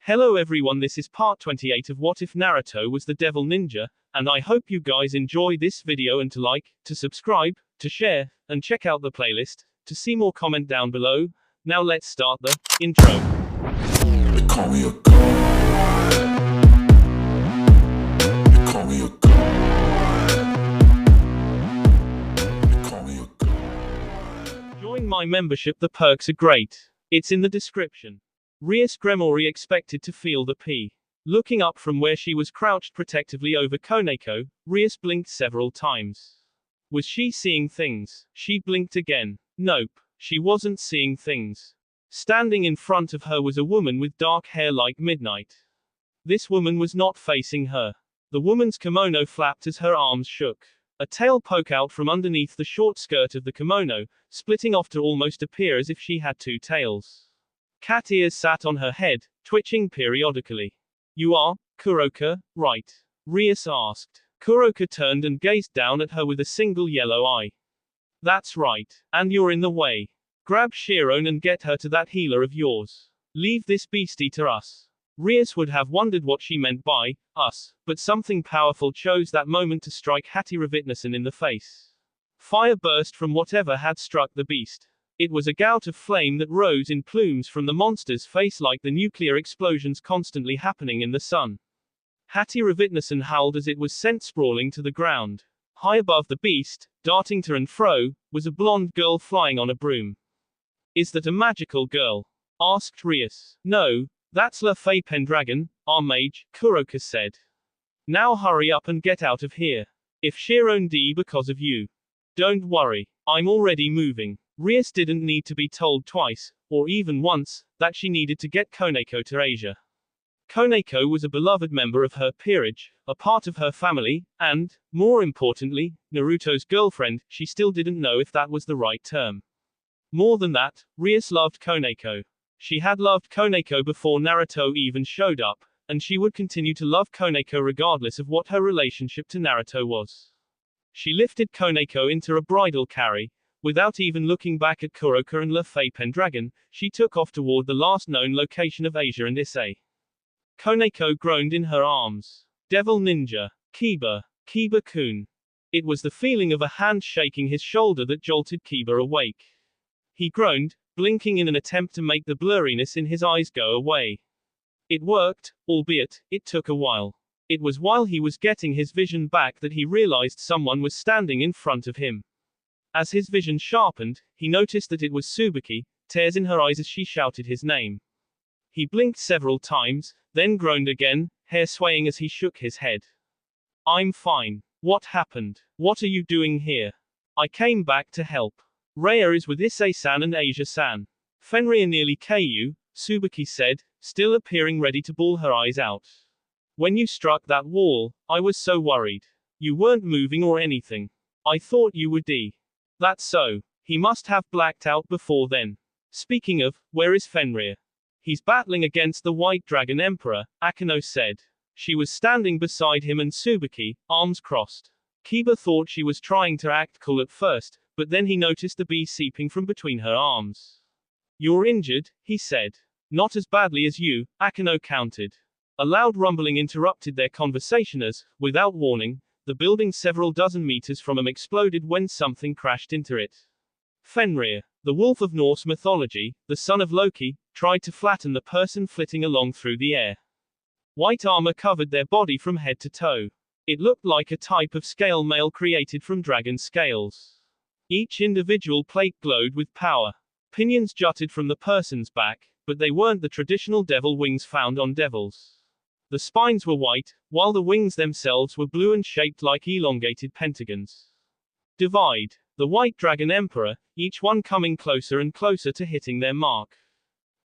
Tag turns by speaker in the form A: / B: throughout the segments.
A: Hello everyone, this is part 28 of What If Naruto Was the Devil Ninja, and I hope you guys enjoy this video and to like, to subscribe, to share, and check out the playlist. To see more, comment down below. Now let's start the intro.
B: They call me a god. They call me a god. They call me a god.
A: Join my membership, the perks are great. It's in the description. Rias Gremory expected to feel the pee. Looking up from where she was crouched protectively over Koneko, Rias blinked several times. Was she seeing things? She blinked again. Nope, she wasn't seeing things. Standing in front of her was a woman with dark hair like midnight. This woman was not facing her. The woman's kimono flapped as her arms shook. A tail poked out from underneath the short skirt of the kimono, splitting off to almost appear as if she had two tails. Cat ears sat on her head, twitching periodically. You are, Kuroka, right? Rias asked. Kuroka turned and gazed down at her with a single yellow eye. That's right. And you're in the way. Grab Shiron and get her to that healer of yours. Leave this beastie to us. Rias would have wondered what she meant by us, but something powerful chose that moment to strike Hattie Ravitnason in the face. Fire burst from whatever had struck the beast. It was a gout of flame that rose in plumes from the monster's face like the nuclear explosions constantly happening in the sun. Hattie Ravitnason howled as it was sent sprawling to the ground. High above the beast, darting to and fro, was a blonde girl flying on a broom. Is that a magical girl? Asked Rias. No, that's La Fey Pendragon, our mage, Kuroka said. Now hurry up and get out of here. If Shiron D because of you. Don't worry, I'm already moving. Rias didn't need to be told twice, or even once, that she needed to get Koneko to Asia. Koneko was a beloved member of her peerage, a part of her family, and, more importantly, Naruto's girlfriend. She still didn't know if that was the right term. More than that, Rias loved Koneko. She had loved Koneko before Naruto even showed up, and she would continue to love Koneko regardless of what her relationship to Naruto was. She lifted Koneko into a bridal carry. Without even looking back at Kuroka and La Fey Pendragon, she took off toward the last known location of Asia and Issei. Koneko groaned in her arms. Devil Ninja. Kiba. Kiba-kun. It was the feeling of a hand shaking his shoulder that jolted Kiba awake. He groaned, blinking in an attempt to make the blurriness in his eyes go away. It worked, albeit, it took a while. It was while he was getting his vision back that he realized someone was standing in front of him. As his vision sharpened, he noticed that it was Tsubaki, tears in her eyes as she shouted his name. He blinked several times, then groaned again, hair swaying as he shook his head. I'm fine. What happened? What are you doing here? I came back to help. Rhea is with Issei-san and Asia-san. Fenrir nearly KU, Tsubaki said, still appearing ready to bawl her eyes out. When you struck that wall, I was so worried. You weren't moving or anything. I thought you were D. That's so. He must have blacked out before then. Speaking of, where is Fenrir? He's battling against the White Dragon Emperor, Akeno said. She was standing beside him and Tsubaki, arms crossed. Kiba thought she was trying to act cool at first, but then he noticed the bee seeping from between her arms. You're injured, he said. Not as badly as you, Akeno countered. A loud rumbling interrupted their conversation as, without warning, the building several dozen meters from him exploded when something crashed into it. Fenrir, the wolf of Norse mythology, the son of Loki, tried to flatten the person flitting along through the air. White armor covered their body from head to toe. It looked like a type of scale mail created from dragon scales. Each individual plate glowed with power. Pinions jutted from the person's back, but they weren't the traditional devil wings found on devils. The spines were white, while the wings themselves were blue and shaped like elongated pentagons. Divide. The White Dragon Emperor, each one coming closer and closer to hitting their mark.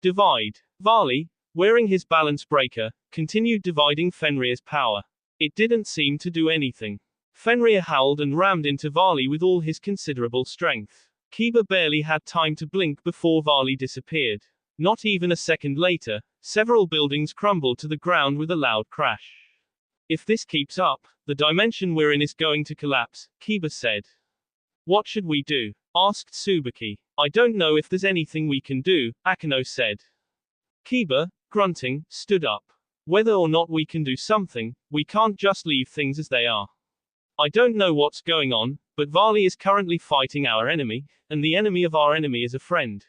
A: Divide. Vali, wearing his balance breaker, continued dividing Fenrir's power. It didn't seem to do anything. Fenrir howled and rammed into Vali with all his considerable strength. Kiba barely had time to blink before Vali disappeared. Not even a second later, several buildings crumbled to the ground with a loud crash. If this keeps up, the dimension we're in is going to collapse, Kiba said. What should we do? Asked Tsubaki. I don't know if there's anything we can do, Akeno said. Kiba, grunting, stood up. Whether or not we can do something, we can't just leave things as they are. I don't know what's going on, but Varley is currently fighting our enemy, and the enemy of our enemy is a friend.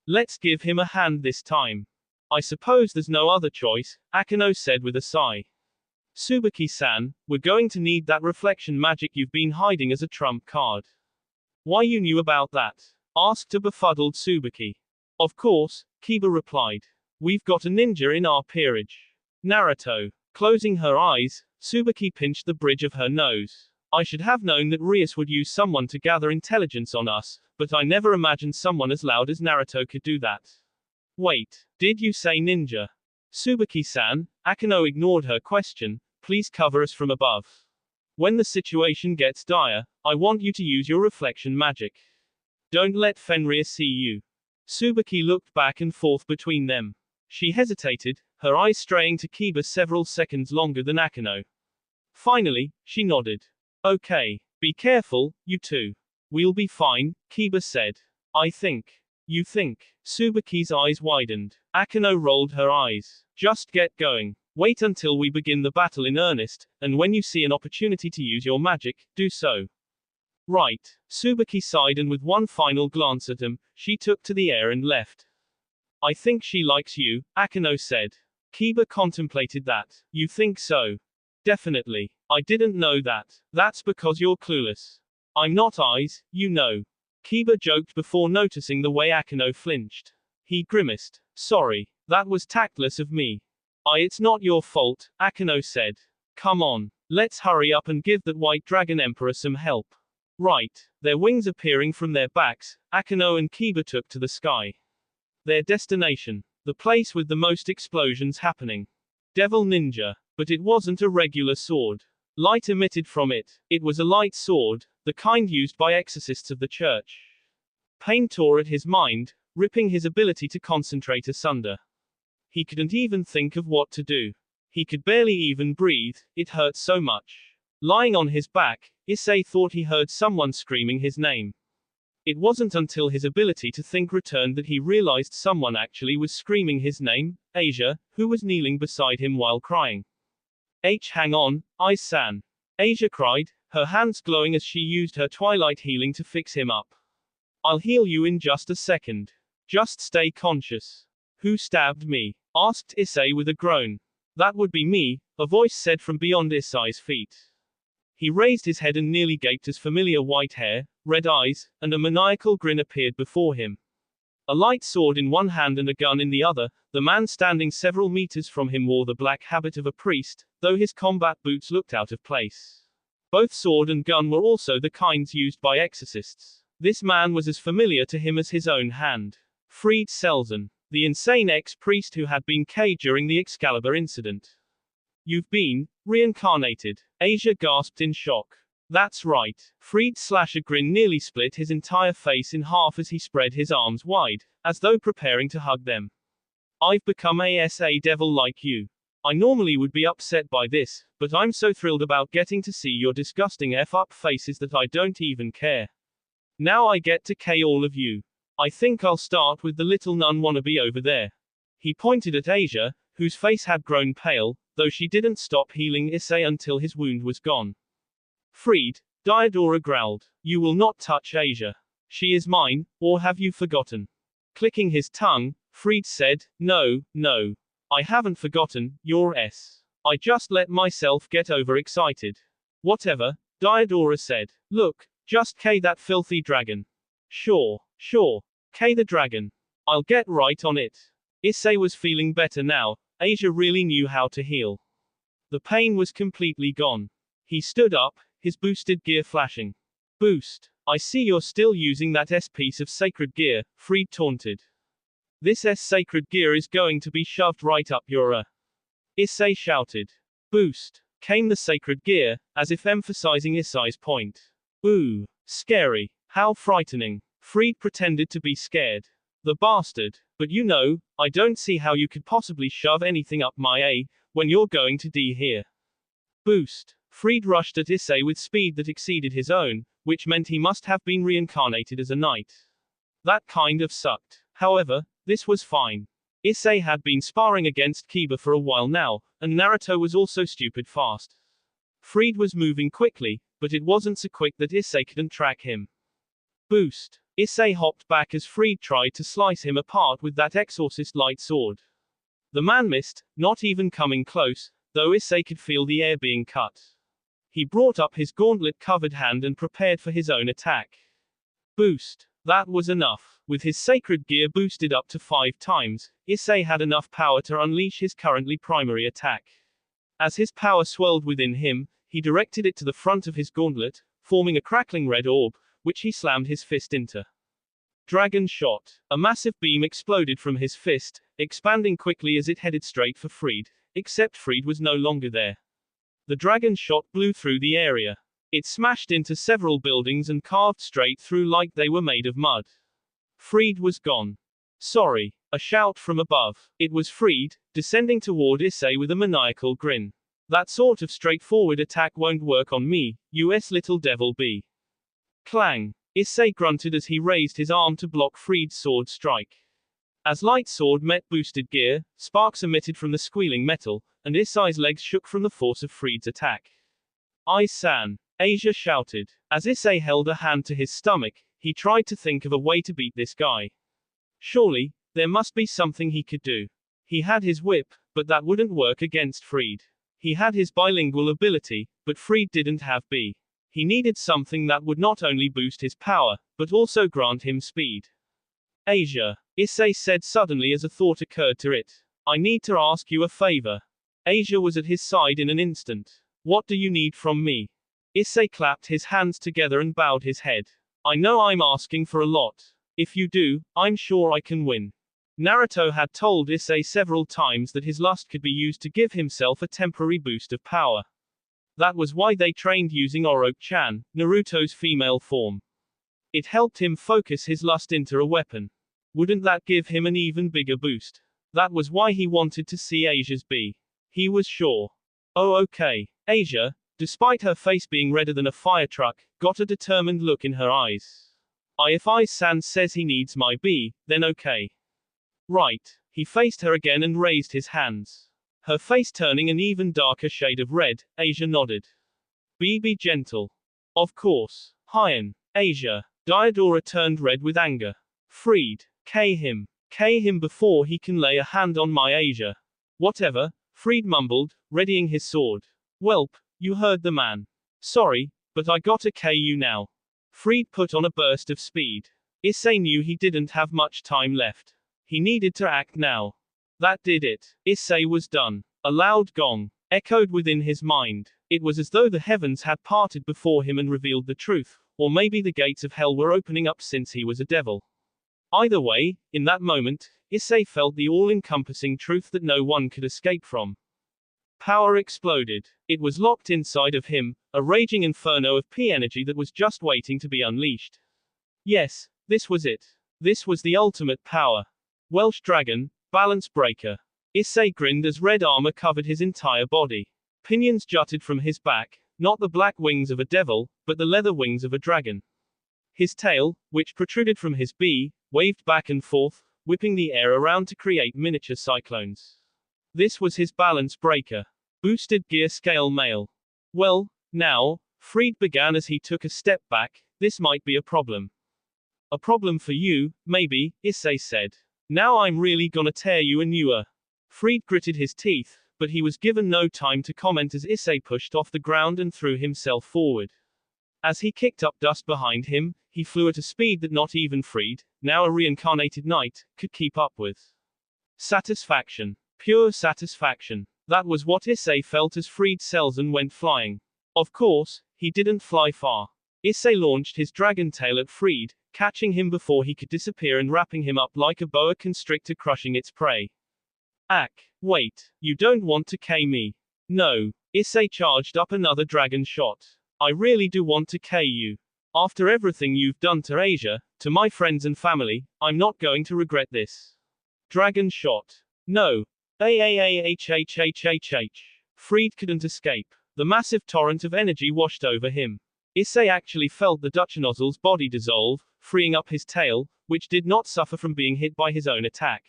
A: Let's give him a hand this time. I suppose there's no other choice, Akeno said with a sigh. Tsubaki-san, we're going to need that reflection magic you've been hiding as a trump card. Why you knew about that? Asked a befuddled Tsubaki. Of course, Kiba replied. We've got a ninja in our peerage. Naruto. Closing her eyes, Tsubaki pinched the bridge of her nose. I should have known that Rias would use someone to gather intelligence on us, but I never imagined someone as loud as Naruto could do that. Wait, did you say ninja? Tsubaki-san, Akeno ignored her question, please cover us from above. When the situation gets dire, I want you to use your reflection magic. Don't let Fenrir see you. Tsubaki looked back and forth between them. She hesitated, her eyes straying to Kiba several seconds longer than Akeno. Finally, she nodded. Okay, be careful, you two. We'll be fine, Kiba said. I think. You think? Tsubaki's eyes widened. Akeno rolled her eyes. Just get going. Wait until we begin the battle in earnest, and when you see an opportunity to use your magic, do so. Right. Tsubaki sighed and with one final glance at him, she took to the air and left. I think she likes you, Akeno said. Kiba contemplated that. You think so? Definitely. I didn't know that. That's because you're clueless. I'm not eyes, you know. Kiba joked before noticing the way Akeno flinched. He grimaced. Sorry. That was tactless of me. It's not your fault, Akeno said. Come on. Let's hurry up and give that white dragon emperor some help. Right. Their wings appearing from their backs, Akeno and Kiba took to the sky. Their destination. The place with the most explosions happening. Devil Ninja. But it wasn't a regular sword. Light emitted from it. It was a light sword, the kind used by exorcists of the church. Pain tore at his mind, ripping his ability to concentrate asunder. He couldn't even think of what to do. He could barely even breathe, it hurt so much. Lying on his back, Issei thought he heard someone screaming his name. It wasn't until his ability to think returned that he realized someone actually was screaming his name, Asia, who was kneeling beside him while crying. Hang on, Ai-san. Asia cried, her hands glowing as she used her twilight healing to fix him up. I'll heal you in just a second. Just stay conscious. Who stabbed me? Asked Issei with a groan. That would be me, a voice said from beyond Issei's feet. He raised his head and nearly gaped as familiar white hair, red eyes, and a maniacal grin appeared before him. A light sword in one hand and a gun in the other, the man standing several meters from him wore the black habit of a priest, though his combat boots looked out of place. Both sword and gun were also the kinds used by exorcists. This man was as familiar to him as his own hand. Fried Selzen, the insane ex-priest who had been killed during the Excalibur incident. You've been reincarnated, Asia gasped in shock. That's right. Fried/a grin nearly split his entire face in half as he spread his arms wide, as though preparing to hug them. I've become a devil like you. I normally would be upset by this, but I'm so thrilled about getting to see your disgusting F-up faces that I don't even care. Now I get to K all of you. I think I'll start with the little nun wannabe over there. He pointed at Asia, whose face had grown pale, though she didn't stop healing Issei until his wound was gone. Fried, Diodora growled. You will not touch Asia. She is mine, or have you forgotten? Clicking his tongue, Fried said, No, no. I haven't forgotten, your S. I just let myself get overexcited. Whatever, Diodora said. Look, just K that filthy dragon. Sure, K the dragon. I'll get right on it. Issei was feeling better now. Asia really knew how to heal. The pain was completely gone. He stood up, his boosted gear flashing. Boost. I see you're still using that S piece of sacred gear, Fried taunted. This S sacred gear is going to be shoved right up your Issei shouted. Boost. Came the sacred gear, as if emphasizing Issei's point. Ooh. Scary. How frightening. Fried pretended to be scared. The bastard. But you know, I don't see how you could possibly shove anything up my A, when you're going to D here. Boost. Fried rushed at Issei with speed that exceeded his own, which meant he must have been reincarnated as a knight. That kind of sucked. However, this was fine. Issei had been sparring against Kiba for a while now, and Naruto was also stupid fast. Freed was moving quickly, but it wasn't so quick that Issei couldn't track him. Boost. Issei hopped back as Freed tried to slice him apart with that exorcist light sword. The man missed, not even coming close, though Issei could feel the air being cut. He brought up his gauntlet-covered hand and prepared for his own attack. Boost. That was enough. With his sacred gear boosted up to 5 times, Issei had enough power to unleash his currently primary attack. As his power swelled within him, he directed it to the front of his gauntlet, forming a crackling red orb, which he slammed his fist into. Dragon Shot. A massive beam exploded from his fist, expanding quickly as it headed straight for Freed, except Freed was no longer there. The dragon shot blew through the area. It smashed into several buildings and carved straight through like they were made of mud. Freed was gone. Sorry. A shout from above. It was Freed, descending toward Issei with a maniacal grin. That sort of straightforward attack won't work on me, US little devil B. Clang. Issei grunted as he raised his arm to block Freed's sword strike. As light sword met boosted gear, sparks emitted from the squealing metal, and Issei's legs shook from the force of Freed's attack. "Ai-san," Asia shouted. As Issei held a hand to his stomach, he tried to think of a way to beat this guy. Surely, there must be something he could do. He had his whip, but that wouldn't work against Freed. He had his bilingual ability, but Freed didn't have B. He needed something that would not only boost his power, but also grant him speed. "Asia," Issei said suddenly as a thought occurred to it. "I need to ask you a favor." Asia was at his side in an instant. "What do you need from me?" Issei clapped his hands together and bowed his head. "I know I'm asking for a lot. If you do, I'm sure I can win." Naruto had told Issei several times that his lust could be used to give himself a temporary boost of power. That was why they trained using Oroku-chan, Naruto's female form. It helped him focus his lust into a weapon. Wouldn't that give him an even bigger boost? That was why he wanted to see Asia's B. He was sure. "Oh okay." Asia, despite her face being redder than a fire truck, got a determined look in her eyes. If Ai-san says he needs my B, then okay. Right. He faced her again and raised his hands. Her face turning an even darker shade of red, Asia nodded. Be gentle. Of course. Hien. Asia. Diodora turned red with anger. Freed. K him before he can lay a hand on my Asia. Whatever, Freed mumbled, readying his sword. "Welp, you heard the man. Sorry, but I gotta K you now." Freed put on a burst of speed. Issei knew he didn't have much time left. He needed to act now. That did it. Issei was done. A loud gong echoed within his mind. It was as though the heavens had parted before him and revealed the truth, or maybe the gates of hell were opening up since he was a devil. Either way, in that moment, Issei felt the all-encompassing truth that no one could escape from. Power exploded. It was locked inside of him, a raging inferno of P-energy that was just waiting to be unleashed. Yes, this was it. This was the ultimate power. Welsh Dragon, Balance Breaker. Issei grinned as red armor covered his entire body. Pinions jutted from his back, not the black wings of a devil, but the leather wings of a dragon. His tail, which protruded from his B, waved back and forth, whipping the air around to create miniature cyclones. This was his balance breaker. Boosted gear scale male. "Well, now," Freed began as he took a step back, "this might be a problem." "A problem for you, maybe," Issei said. "Now I'm really gonna tear you a newer." Freed gritted his teeth, but he was given no time to comment as Issei pushed off the ground and threw himself forward. As he kicked up dust behind him, he flew at a speed that not even Freed, now a reincarnated knight, could keep up with. Satisfaction. Pure satisfaction. That was what Issei felt as Freed Selzen went flying. Of course, he didn't fly far. Issei launched his dragon tail at Freed, catching him before he could disappear and wrapping him up like a boa constrictor crushing its prey. Wait, you don't want to K me. No. Issei charged up another dragon shot. I really do want to K you. After everything you've done to Asia, to my friends and family, I'm not going to regret this. Dragon shot. No. Freed couldn't escape. The massive torrent of energy washed over him. Issei actually felt the Dutch nozzle's body dissolve, freeing up his tail, which did not suffer from being hit by his own attack.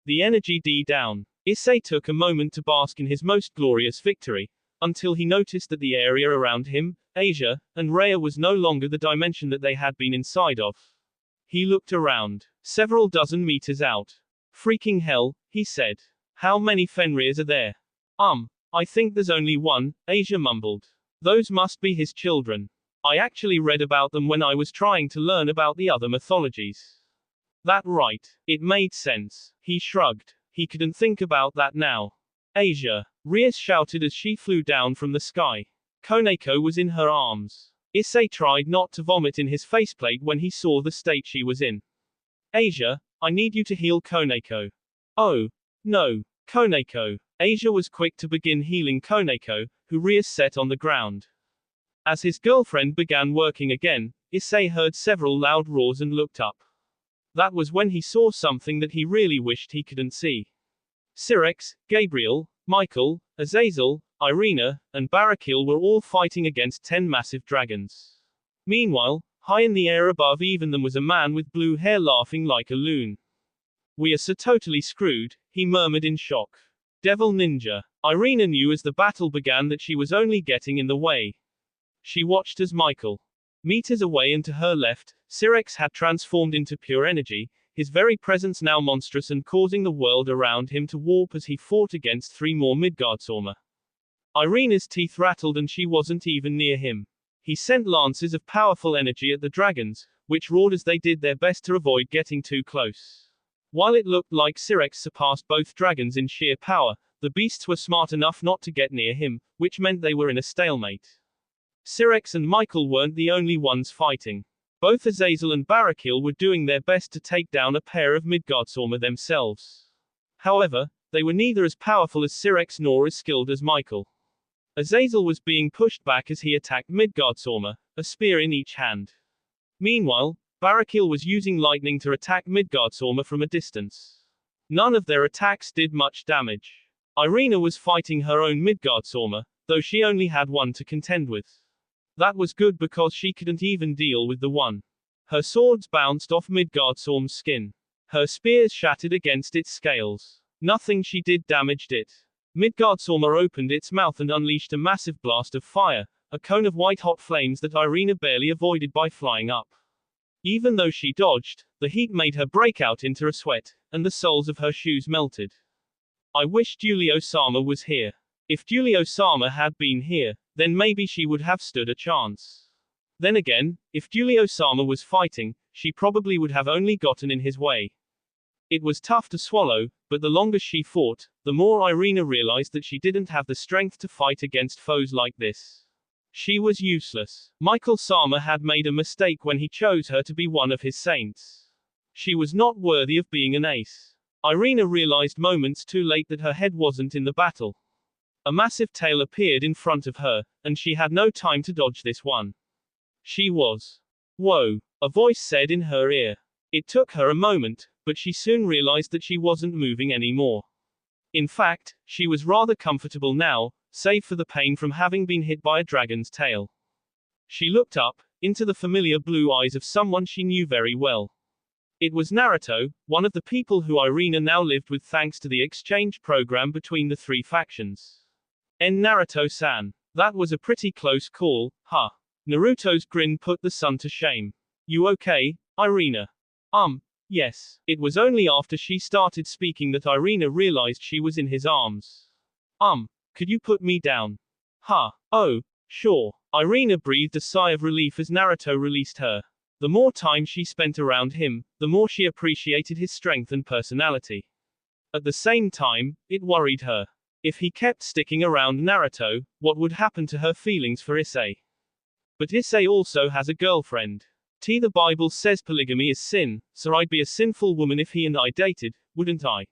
A: The energy D down. Issei took a moment to bask in his most glorious victory, until he noticed that the area around him, Asia, and Rhea was no longer the dimension that they had been inside of. He looked around, several dozen meters out. Freaking hell, he said. How many Fenrirs are there? I think there's only one, Asia mumbled. Those must be his children. I actually read about them when I was trying to learn about the other mythologies. That right. It made sense. He shrugged. He couldn't think about that now. Asia. Rias shouted as she flew down from the sky. Koneko was in her arms. Issei tried not to vomit in his faceplate when he saw the state she was in. Asia, I need you to heal Koneko. Oh. No. Koneko. Asia was quick to begin healing Koneko, who Rias set on the ground. As his girlfriend began working again, Issei heard several loud roars and looked up. That was when he saw something that he really wished he couldn't see. Syrinx, Gabriel, Michael, Azazel, Irina, and Barakil were all fighting against 10 massive dragons. Meanwhile, high in the air above even them was a man with blue hair laughing like a loon. We are so totally screwed, he murmured in shock. Devil Ninja. Irina knew as the battle began that she was only getting in the way. She watched as Michael. Meters away and to her left, Syrinx had transformed into pure energy, his very presence now monstrous and causing the world around him to warp as he fought against 3 more Midgardsormr. Irina's teeth rattled and she wasn't even near him. He sent lances of powerful energy at the dragons, which roared as they did their best to avoid getting too close. While it looked like Syrinx surpassed both dragons in sheer power, the beasts were smart enough not to get near him, which meant they were in a stalemate. Syrinx and Michael weren't the only ones fighting. Both Azazel and Barakil were doing their best to take down a pair of Midgardsormr themselves. However, they were neither as powerful as Syrinx nor as skilled as Michael. Azazel was being pushed back as he attacked Midgardsormr, a spear in each hand. Meanwhile, Barakil was using lightning to attack Midgardsormr from a distance. None of their attacks did much damage. Irina was fighting her own Midgardsormr, though she only had one to contend with. That was good because she couldn't even deal with the one. Her swords bounced off Midgardsormr's skin. Her spears shattered against its scales. Nothing she did damaged it. Midgardsormr opened its mouth and unleashed a massive blast of fire, a cone of white-hot flames that Irina barely avoided by flying up. Even though she dodged, the heat made her break out into a sweat, and the soles of her shoes melted. I wish Julio-sama was here. If Julio-sama had been here, then maybe she would have stood a chance. Then again, if Julio-sama was fighting, she probably would have only gotten in his way. It was tough to swallow, but the longer she fought, the more Irina realized that she didn't have the strength to fight against foes like this. She was useless. Michael-sama had made a mistake when he chose her to be one of his saints. She was not worthy of being an ace. Irina realized moments too late that her head wasn't in the battle. A massive tail appeared in front of her, and she had no time to dodge this one. She was. Whoa, a voice said in her ear. It took her a moment, but she soon realized that she wasn't moving anymore. In fact, she was rather comfortable now, save for the pain from having been hit by a dragon's tail. She looked up, into the familiar blue eyes of someone she knew very well. It was Naruto, one of the people who Irina now lived with thanks to the exchange program between the 3 factions. Naruto-san. That was a pretty close call, huh? Naruto's grin put the son to shame. You okay, Irina? Yes. It was only after she started speaking that Irina realized she was in his arms. Could you put me down? Huh. Oh, sure. Irina breathed a sigh of relief as Naruto released her. The more time she spent around him, the more she appreciated his strength and personality. At the same time, it worried her. If he kept sticking around Naruto, what would happen to her feelings for Issei? But Issei also has a girlfriend. The Bible says polygamy is sin, so I'd be a sinful woman if he and I dated, wouldn't I?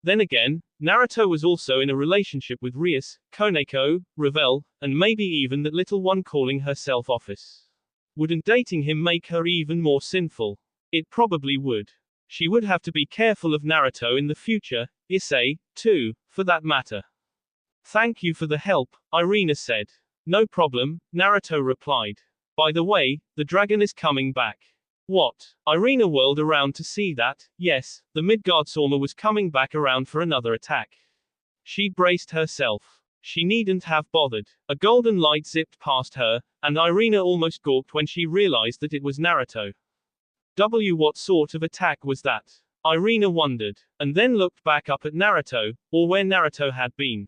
A: Then again, Naruto was also in a relationship with Rias, Koneko, Ravel, and maybe even that little one calling herself Office. Wouldn't dating him make her even more sinful? It probably would. She would have to be careful of Naruto in the future, Issei, too, for that matter. Thank you for the help, Irina said. No problem, Naruto replied. By the way, the dragon is coming back. What? Irina whirled around to see that, yes, the Midgard Sorma was coming back around for another attack. She braced herself. She needn't have bothered. A golden light zipped past her, and Irina almost gawked when she realized that it was Naruto. What sort of attack was that? Irina wondered, and then looked back up at Naruto, or where Naruto had been.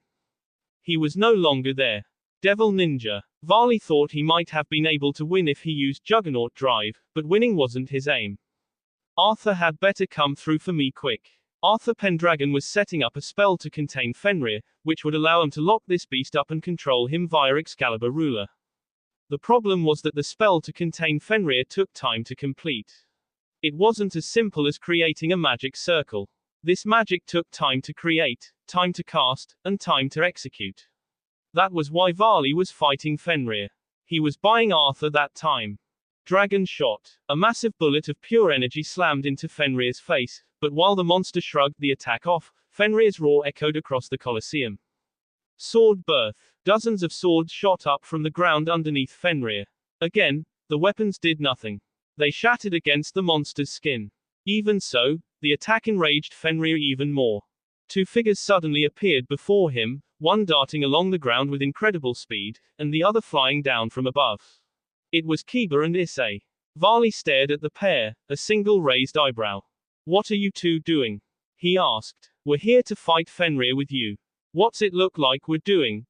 A: He was no longer there. Devil Ninja. Varley thought he might have been able to win if he used Juggernaut Drive, but winning wasn't his aim. Arthur had better come through for me quick. Arthur Pendragon was setting up a spell to contain Fenrir, which would allow him to lock this beast up and control him via Excalibur Ruler. The problem was that the spell to contain Fenrir took time to complete. It wasn't as simple as creating a magic circle. This magic took time to create, time to cast, and time to execute. That was why Varley was fighting Fenrir. He was buying Arthur that time. Dragon shot. A massive bullet of pure energy slammed into Fenrir's face, but while the monster shrugged the attack off, Fenrir's roar echoed across the Colosseum. Sword birth. Dozens of swords shot up from the ground underneath Fenrir. Again, the weapons did nothing. They shattered against the monster's skin. Even so, the attack enraged Fenrir even more. Two figures suddenly appeared before him, one darting along the ground with incredible speed, and the other flying down from above. It was Kiba and Issei. Varley stared at the pair, a single raised eyebrow. "What are you two doing?" he asked. "We're here to fight Fenrir with you. What's it look like we're doing,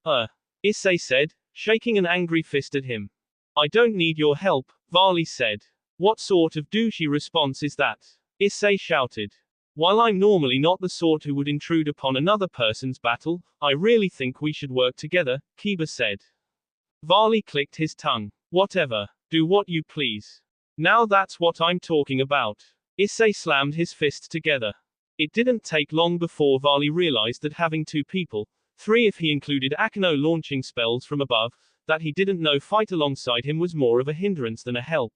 A: Issei said, shaking an angry fist at him. "I don't need your help," Varley said. "What sort of douchey response is that?" Issei shouted. "While I'm normally not the sort who would intrude upon another person's battle, I really think we should work together," Kiba said. Varley clicked his tongue. "Whatever. Do what you please. Now that's what I'm talking about." Issei slammed his fists together. It didn't take long before Varley realized that having two people, three if he included Akeno launching spells from above, that he didn't know fight alongside him was more of a hindrance than a help.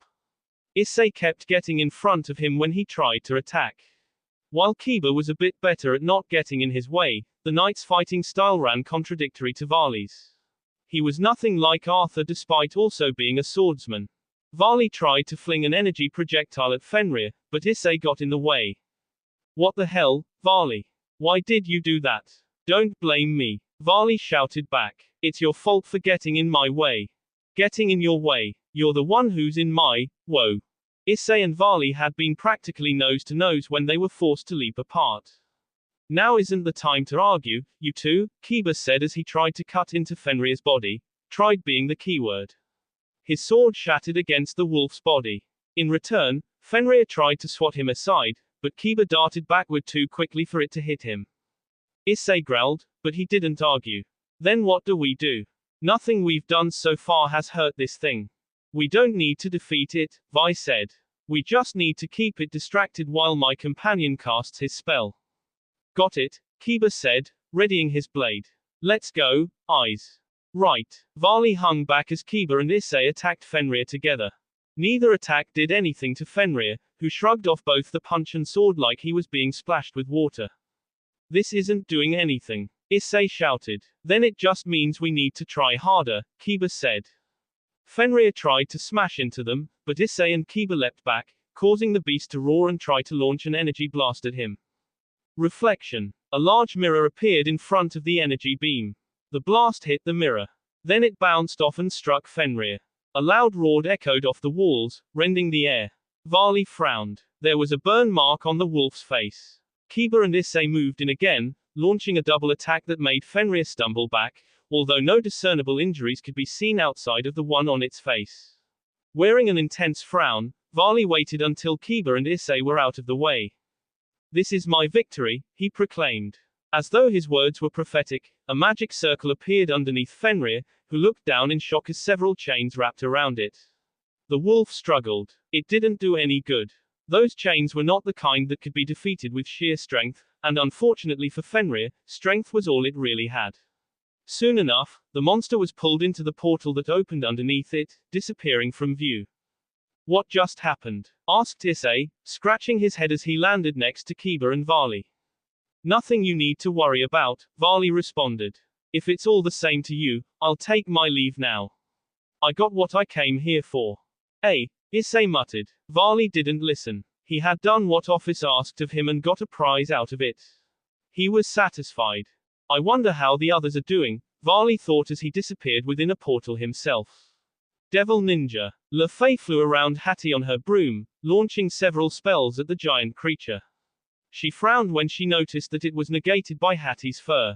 A: Issei kept getting in front of him when he tried to attack. While Kiba was a bit better at not getting in his way, the knight's fighting style ran contradictory to Varley's. He was nothing like Arthur despite also being a swordsman. Varley tried to fling an energy projectile at Fenrir, but Issei got in the way. "What the hell, Varley? Why did you do that? Don't blame me," Varley shouted back. "It's your fault for getting in my way. Getting in your way. You're the one who's in my woe." Issei and Varley had been practically nose to nose when they were forced to leap apart. "Now isn't the time to argue, you two," Kiba said as he tried to cut into Fenrir's body. Tried being the keyword. His sword shattered against the wolf's body. In return, Fenrir tried to swat him aside, but Kiba darted backward too quickly for it to hit him. Issei growled, but he didn't argue. "Then what do we do? Nothing we've done so far has hurt this thing. We don't need to defeat it," Vi said. "We just need to keep it distracted while my companion casts his spell." "Got it," Kiba said, readying his blade. "Let's go, eyes." "Right." Varley hung back as Kiba and Issei attacked Fenrir together. Neither attack did anything to Fenrir, who shrugged off both the punch and sword like he was being splashed with water. "This isn't doing anything," Issei shouted. "Then it just means we need to try harder," Kiba said. Fenrir tried to smash into them, but Issei and Kiba leapt back, causing the beast to roar and try to launch an energy blast at him. Reflection. A large mirror appeared in front of the energy beam. The blast hit the mirror. Then it bounced off and struck Fenrir. A loud roar echoed off the walls, rending the air. Varley frowned. There was a burn mark on the wolf's face. Kiba and Issei moved in again, launching a double attack that made Fenrir stumble back, although no discernible injuries could be seen outside of the one on its face. Wearing an intense frown, Varley waited until Kiba and Issei were out of the way. "This is my victory," he proclaimed. As though his words were prophetic, a magic circle appeared underneath Fenrir, who looked down in shock as several chains wrapped around it. The wolf struggled. It didn't do any good. Those chains were not the kind that could be defeated with sheer strength, and unfortunately for Fenrir, strength was all it really had. Soon enough, the monster was pulled into the portal that opened underneath it, disappearing from view. "What just happened?" asked Issei, scratching his head as he landed next to Kiba and Varley. "Nothing you need to worry about," Varley responded. "If it's all the same to you, I'll take my leave now. I got what I came here for." Issei muttered. Varley didn't listen. He had done what office asked of him and got a prize out of it. He was satisfied. I wonder how the others are doing, Varley thought as he disappeared within a portal himself. Devil Ninja. Le Fay flew around Hattie on her broom, launching several spells at the giant creature. She frowned when she noticed that it was negated by Hattie's fur.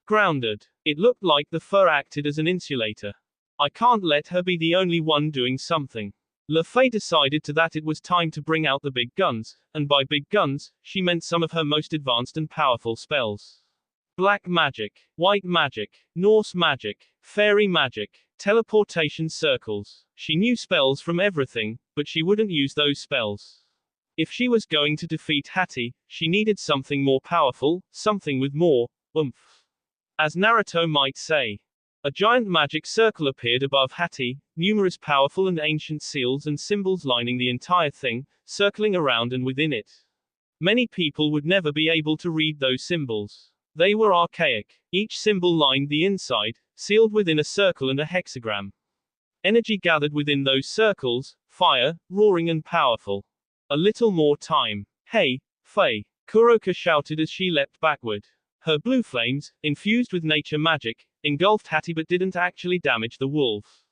A: Grounded. It looked like the fur acted as an insulator. I can't let her be the only one doing something. Le Fay decided that it was time to bring out the big guns, and by big guns, she meant some of her most advanced and powerful spells. Black magic, white magic, Norse magic, fairy magic, teleportation circles. She knew spells from everything, but she wouldn't use those spells. If she was going to defeat Hattie, she needed something more powerful, something with more oomph. As Naruto might say. A giant magic circle appeared above Hattie, numerous powerful and ancient seals and symbols lining the entire thing, circling around and within it. Many people would never be able to read those symbols. They were archaic. Each symbol lined the inside, sealed within a circle and a hexagram. Energy gathered within those circles, fire, roaring and powerful. A little more time. Hey, Faye! Kuroka shouted as she leapt backward. Her blue flames, infused with nature magic, engulfed Hattie but didn't actually damage the wolf.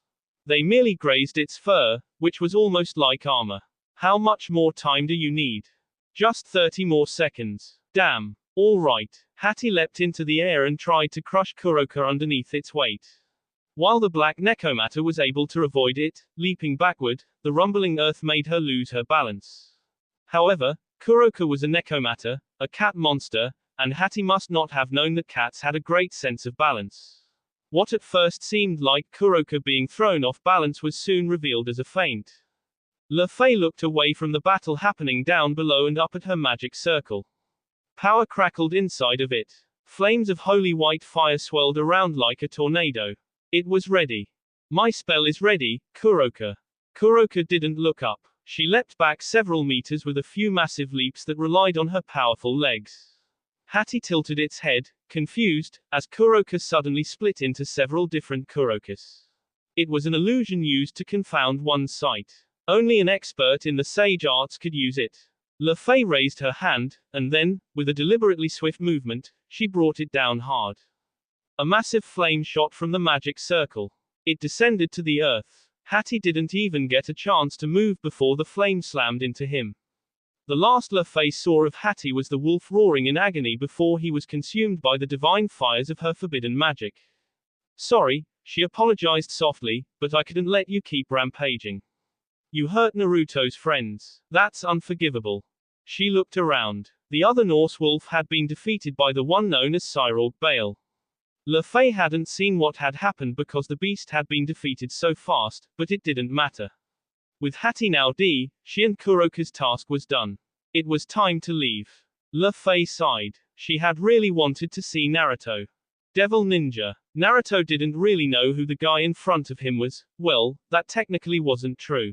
A: They merely grazed its fur, which was almost like armor. How much more time do you need? Just 30 more seconds. Damn. All right. Hattie leapt into the air and tried to crush Kuroka underneath its weight. While the black Nekomata was able to avoid it, leaping backward, the rumbling earth made her lose her balance. However, Kuroka was a Nekomata, a cat monster, and Hattie must not have known that cats had a great sense of balance. What at first seemed like Kuroka being thrown off balance was soon revealed as a feint. Le Fay looked away from the battle happening down below and up at her magic circle. Power crackled inside of it. Flames of holy white fire swirled around like a tornado. It was ready. My spell is ready, Kuroka. Kuroka didn't look up. She leapt back several meters with a few massive leaps that relied on her powerful legs. Hattie tilted its head, confused, as Kuroka suddenly split into several different Kurokas. It was an illusion used to confound one's sight. Only an expert in the sage arts could use it. Le Fay raised her hand, and then, with a deliberately swift movement, she brought it down hard. A massive flame shot from the magic circle. It descended to the earth. Hattie didn't even get a chance to move before the flame slammed into him. The last Le Fay saw of Hattie was the wolf roaring in agony before he was consumed by the divine fires of her forbidden magic. Sorry, she apologized softly, but I couldn't let you keep rampaging. You hurt Naruto's friends. That's unforgivable. She looked around. The other Norse wolf had been defeated by the one known as Cyril Bale. Le Fay hadn't seen what had happened because the beast had been defeated so fast, but it didn't matter. With Hattie now dead, she and Kuroka's task was done. It was time to leave. Le Fay sighed. She had really wanted to see Naruto. Devil Ninja. Naruto didn't really know who the guy in front of him was. Well, that technically wasn't true.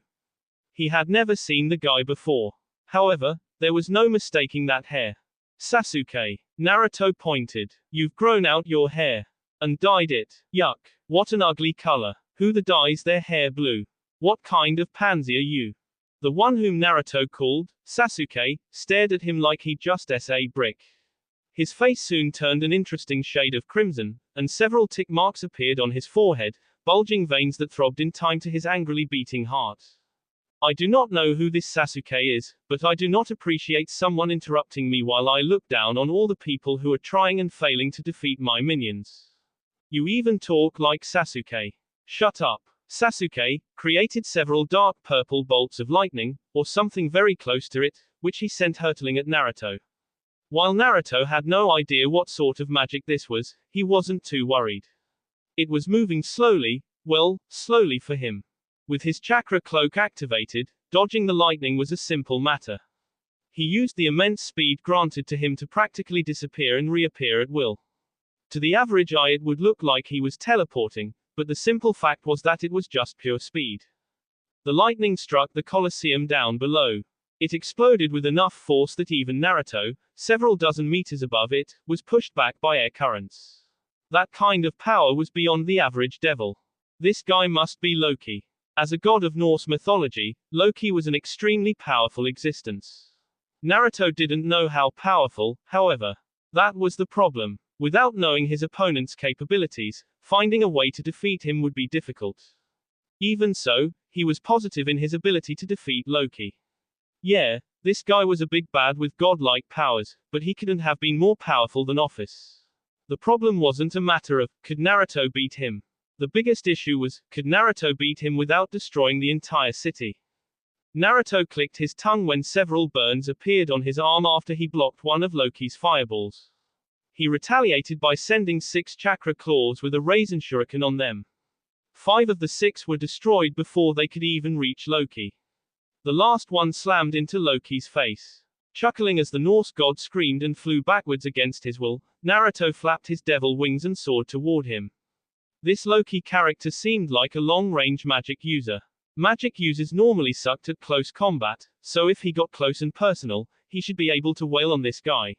A: He had never seen the guy before. However, there was no mistaking that hair. Sasuke. Naruto pointed. You've grown out your hair. And dyed it. Yuck. What an ugly color. Who the dyes their hair blue? What kind of pansy are you? The one whom Naruto called Sasuke stared at him like he'd just s.a. brick. His face soon turned an interesting shade of crimson, and several tick marks appeared on his forehead, bulging veins that throbbed in time to his angrily beating heart. I do not know who this Sasuke is, but I do not appreciate someone interrupting me while I look down on all the people who are trying and failing to defeat my minions. You even talk like Sasuke. Shut up. Sasuke created several dark purple bolts of lightning, or something very close to it, which he sent hurtling at Naruto. While Naruto had no idea what sort of magic this was, he wasn't too worried. It was moving slowly, well, slowly for him. With his chakra cloak activated, dodging the lightning was a simple matter. He used the immense speed granted to him to practically disappear and reappear at will. To the average eye it would look like he was teleporting, but the simple fact was that it was just pure speed. The lightning struck the Colosseum down below. It exploded with enough force that even Naruto, several dozen meters above it, was pushed back by air currents. That kind of power was beyond the average devil. This guy must be Loki. As a god of Norse mythology, Loki was an extremely powerful existence. Naruto didn't know how powerful, however. That was the problem. Without knowing his opponent's capabilities, finding a way to defeat him would be difficult. Even so, he was positive in his ability to defeat Loki. Yeah, this guy was a big bad with godlike powers, but he couldn't have been more powerful than Office. The problem wasn't a matter of, could Naruto beat him? The biggest issue was, could Naruto beat him without destroying the entire city? Naruto clicked his tongue when several burns appeared on his arm after he blocked one of Loki's fireballs. He retaliated by sending 6 chakra claws with a raisin shuriken on them. 5 of the 6 were destroyed before they could even reach Loki. The last one slammed into Loki's face. Chuckling as the Norse god screamed and flew backwards against his will, Naruto flapped his devil wings and soared toward him. This Loki character seemed like a long-range magic user. Magic users normally sucked at close combat, so if he got close and personal, he should be able to wail on this guy.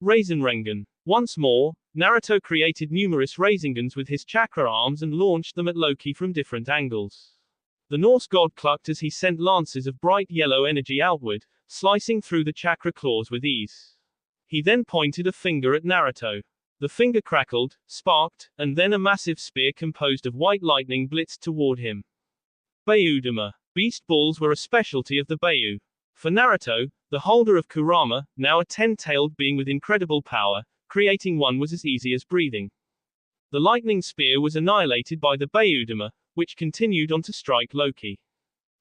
A: Rasengan. Once more, Naruto created numerous Rasengans with his chakra arms and launched them at Loki from different angles. The Norse god clucked as he sent lances of bright yellow energy outward, slicing through the chakra claws with ease. He then pointed a finger at Naruto. The finger crackled, sparked, and then a massive spear composed of white lightning blitzed toward him. Bayudama. Beast balls were a specialty of the Bayu. For Naruto, the holder of Kurama, now a 10-tailed being with incredible power, creating one was as easy as breathing. The lightning spear was annihilated by the Bayudama, which continued on to strike Loki.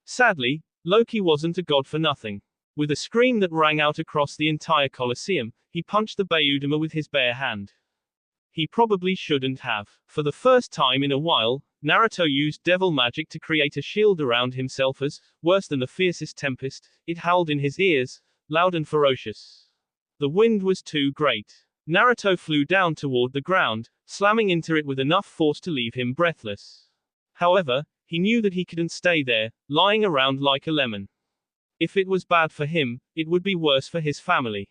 A: Sadly, Loki wasn't a god for nothing. With a scream that rang out across the entire Colosseum, he punched the Bayudama with his bare hand. He probably shouldn't have. For the first time in a while, Naruto used devil magic to create a shield around himself as, worse than the fiercest tempest, it howled in his ears, loud and ferocious. The wind was too great. Naruto flew down toward the ground, slamming into it with enough force to leave him breathless. However, he knew that he couldn't stay there, lying around like a lemon. If it was bad for him, it would be worse for his family.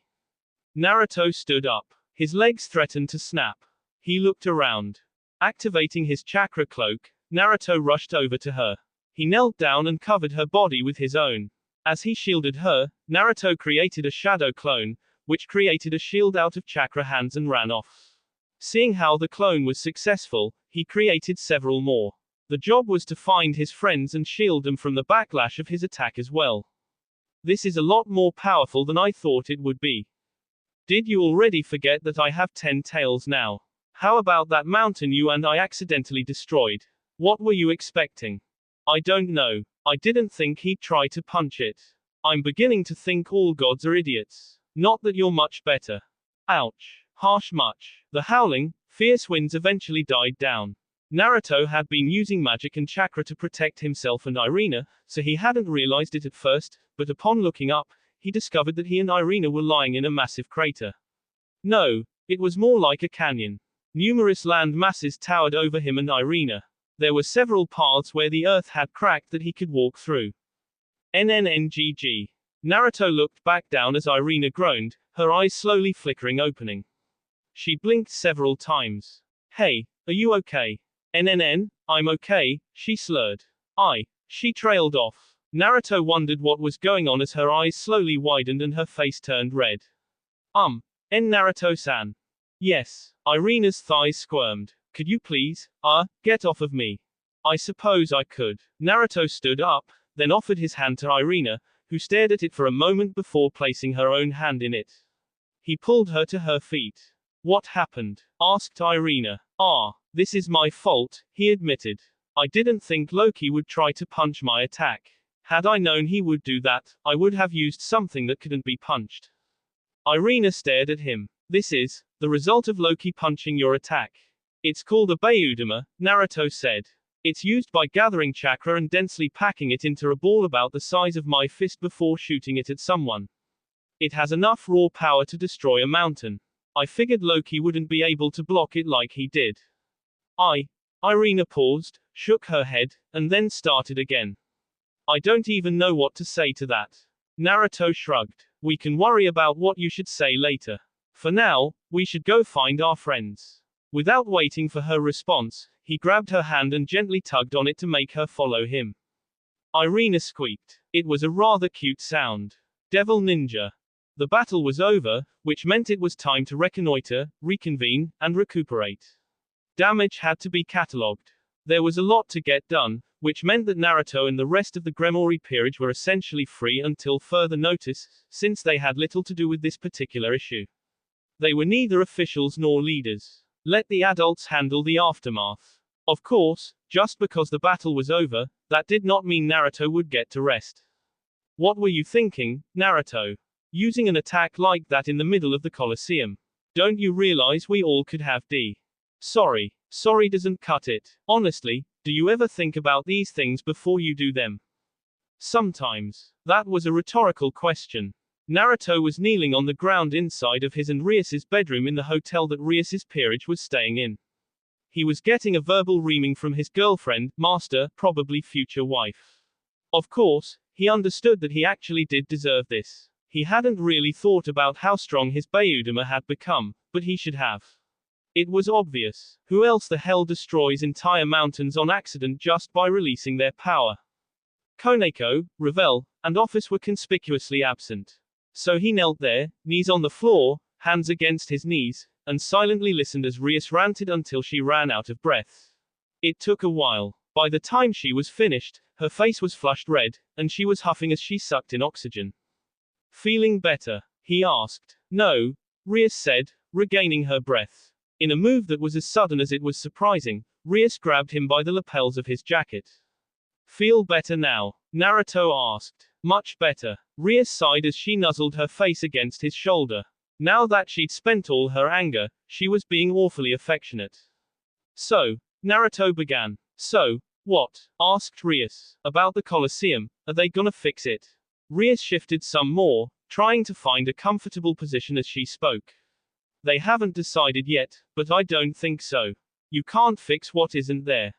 A: Naruto stood up. His legs threatened to snap. He looked around. Activating his chakra cloak, Naruto rushed over to her. He knelt down and covered her body with his own. As he shielded her, Naruto created a shadow clone, which created a shield out of chakra hands and ran off. Seeing how the clone was successful, he created several more. The job was to find his friends and shield them from the backlash of his attack as well. This is a lot more powerful than I thought it would be. Did you already forget that I have 10 tails now? How about that mountain you and I accidentally destroyed? What were you expecting? I don't know. I didn't think he'd try to punch it. I'm beginning to think all gods are idiots. Not that you're much better. Ouch. Harsh much. The howling, fierce winds eventually died down. Naruto had been using magic and chakra to protect himself and Irina, so he hadn't realized it at first, but upon looking up, he discovered that he and Irina were lying in a massive crater. No, it was more like a canyon. Numerous land masses towered over him and Irina. There were several paths where the earth had cracked that he could walk through. NNNGG. Naruto looked back down as Irina groaned, her eyes slowly flickering opening. She blinked several times. Hey, are you okay? NNN, I'm okay, she slurred. She trailed off. Naruto wondered what was going on as her eyes slowly widened and her face turned red. Naruto-san. Yes. Irina's thighs squirmed. Could you please, get off of me? I suppose I could. Naruto stood up, then offered his hand to Irina, who stared at it for a moment before placing her own hand in it. He pulled her to her feet. What happened? Asked Irina. This is my fault, he admitted. I didn't think Loki would try to punch my attack. Had I known he would do that, I would have used something that couldn't be punched. Irina stared at him. This is the result of Loki punching your attack. It's called a Bayudama, Naruto said. It's used by gathering chakra and densely packing it into a ball about the size of my fist before shooting it at someone. It has enough raw power to destroy a mountain. I figured Loki wouldn't be able to block it like he did. Irina paused, shook her head, and then started again. I don't even know what to say to that. Naruto shrugged. We can worry about what you should say later. For now, we should go find our friends. Without waiting for her response, he grabbed her hand and gently tugged on it to make her follow him. Irina squeaked. It was a rather cute sound. Devil Ninja. The battle was over, which meant it was time to reconnoiter, reconvene, and recuperate. Damage had to be catalogued. There was a lot to get done, which meant that Naruto and the rest of the Gremory peerage were essentially free until further notice, since they had little to do with this particular issue. They were neither officials nor leaders. Let the adults handle the aftermath. Of course, just because the battle was over, that did not mean Naruto would get to rest. What were you thinking, Naruto? Using an attack like that in the middle of the Colosseum? Don't you realize we all could have D? Sorry doesn't cut it. Honestly, do you ever think about these things before you do them? Sometimes. That was a rhetorical question. Naruto was kneeling on the ground inside of his and Rias's bedroom in the hotel that Rias's peerage was staying in. He was getting a verbal reaming from his girlfriend, master, probably future wife. Of course, he understood that he actually did deserve this. He hadn't really thought about how strong his Bayudama had become, but he should have. It was obvious. Who else the hell destroys entire mountains on accident just by releasing their power? Koneko, Revel, and Office were conspicuously absent. So he knelt there, knees on the floor, hands against his knees, and silently listened as Rias ranted until she ran out of breath. It took a while. By the time she was finished, her face was flushed red, and she was huffing as she sucked in oxygen. Feeling better? He asked. No, Rias said, regaining her breath. In a move that was as sudden as it was surprising, Rias grabbed him by the lapels of his jacket. Feel better now? Naruto asked. Much better. Rias sighed as she nuzzled her face against his shoulder. Now that she'd spent all her anger, she was being awfully affectionate. So, Naruto began. So, what? Asked Rias. About the Colosseum, are they gonna fix it? Rias shifted some more, trying to find a comfortable position as she spoke. They haven't decided yet, but I don't think so. You can't fix what isn't there.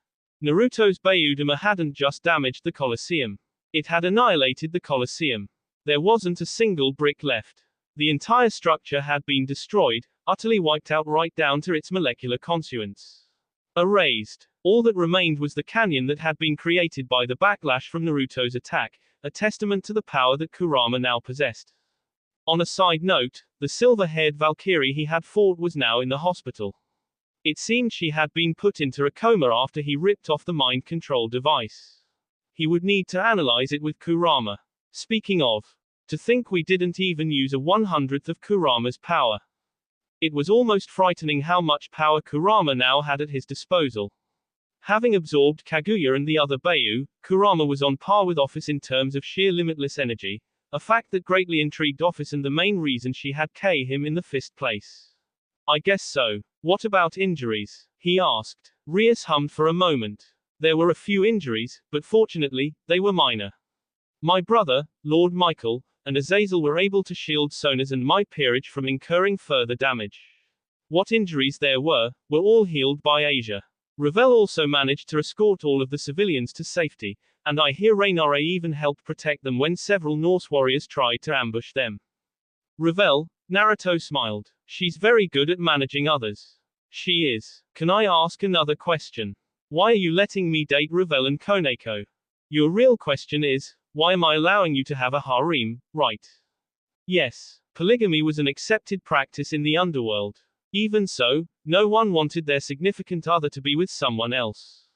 A: Naruto's Bayudama hadn't just damaged the Colosseum. It had annihilated the Colosseum. There wasn't a single brick left. The entire structure had been destroyed, utterly wiped out right down to its molecular constituents. Erased. All that remained was the canyon that had been created by the backlash from Naruto's attack, a testament to the power that Kurama now possessed. On a side note, the silver-haired Valkyrie he had fought was now in the hospital. It seemed she had been put into a coma after he ripped off the mind control device. He would need to analyze it with Kurama. Speaking of, to think we didn't even use a 100th of Kurama's power. It was almost frightening how much power Kurama now had at his disposal. Having absorbed Kaguya and the other Bayu, Kurama was on par with Office in terms of sheer limitless energy, a fact that greatly intrigued Office and the main reason she had him in the first place. I guess so. What about injuries? He asked. Rias hummed for a moment. There were a few injuries, but fortunately, they were minor. My brother, Lord Michael, and Azazel were able to shield Sona's and my peerage from incurring further damage. What injuries there were all healed by Asia. Revel also managed to escort all of the civilians to safety, and I hear Rainare even helped protect them when several Norse warriors tried to ambush them. Revel, Naruto smiled. She's very good at managing others. She is. Can I ask another question? Why are you letting me date Revel and Koneko? Your real question is, why am I allowing you to have a harem, right? Yes. Polygamy was an accepted practice in the underworld. Even so, no one wanted their significant other to be with someone else.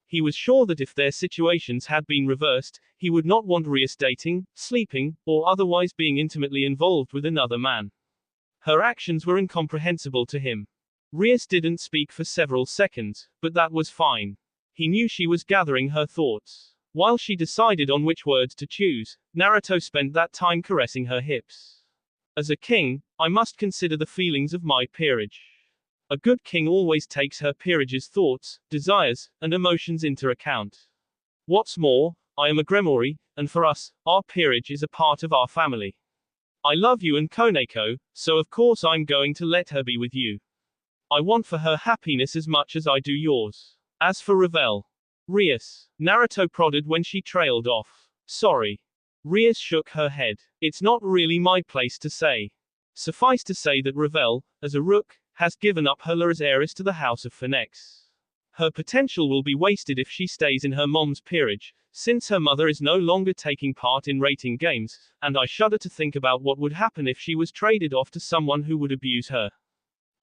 A: He was sure that if their situations had been reversed, he would not want Rias dating, sleeping, or otherwise being intimately involved with another man. Her actions were incomprehensible to him. Rias didn't speak for several seconds, but that was fine. He knew she was gathering her thoughts. While she decided on which words to choose, Naruto spent that time caressing her hips. As a king, I must consider the feelings of my peerage. A good king always takes her peerage's thoughts, desires, and emotions into account. What's more, I am a Gremory, and for us, our peerage is a part of our family. I love you and Koneko, so of course I'm going to let her be with you. I want for her happiness as much as I do yours. As for Revel. Rias. Naruto prodded when she trailed off. Sorry. Rias shook her head. It's not really my place to say. Suffice to say that Revel, as a rook, has given up her as heiress to the House of Phoenix. Her potential will be wasted if she stays in her mom's peerage, Since her mother is no longer taking part in rating games, and I shudder to think about what would happen if she was traded off to someone who would abuse her.